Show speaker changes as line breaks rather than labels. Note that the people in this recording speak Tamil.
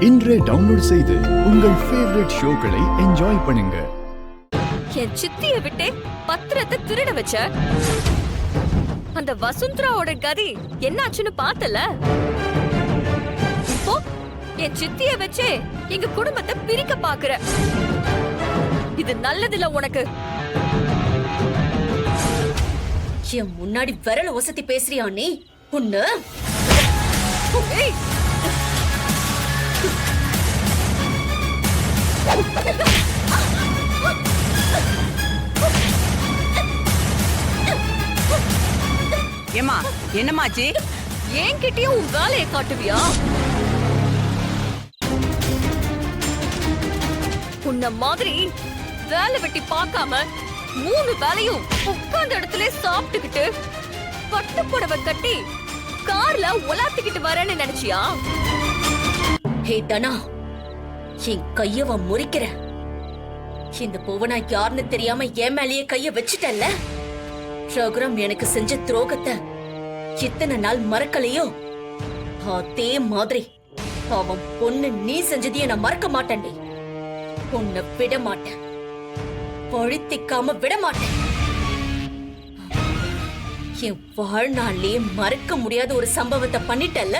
இன்றே டவுன்லோட் செய்து உங்கள் ஃபேவரட் ஷோக்களை என்ஜாய் பண்ணுங்க.
என் சித்திய விட்டு பத்திரத்தை திருட வச்ச அந்த வசுந்தராவோட கதி என்னாச்சுன்னு பார்த்தல. இப்போ என் சித்திய வச்சே எங்க குடும்பத்தை பிரிக்க பாக்குற. இது நல்லதில்ல உனக்கு.
என் முன்னாடி விரல ஒசத்தி பேசுறியா நீ? உன்ன
ஏமா என்னமாச்சு?
என்கிட்டயும் உன் வேலையை காட்டுவியா? உன்ன மாதிரி வேலை வெட்டி பார்க்காம 3 வேலையும் உட்கார்ந்த இடத்துல சாப்பிட்டுக்கிட்டு பட்டு புடவை கட்டி கார்ல உலாத்திக்கிட்டு வரேன்னு நினைச்சியா?
ஹே தனா, என் கையவ முறிக்கிற. இந்த புவனா யாருன்னு தெரியாம என் மேலேயே கைய வச்சுட்டல்ல. ரகுராம் எனக்கு செஞ்ச துரோகத்தை இத்தனை நாள் மறக்கலையோ? அதே மாதிரி அவன் பொண்ணு நீ செஞ்சதையே நான் மறக்க மாட்டேன்டி. உன்னை விட மாட்டேன், பழித்திக்காம விட மாட்டேன். என் வாழ்நாளே மறக்க முடியாத ஒரு சம்பவத்தை பண்ணிட்டல்ல.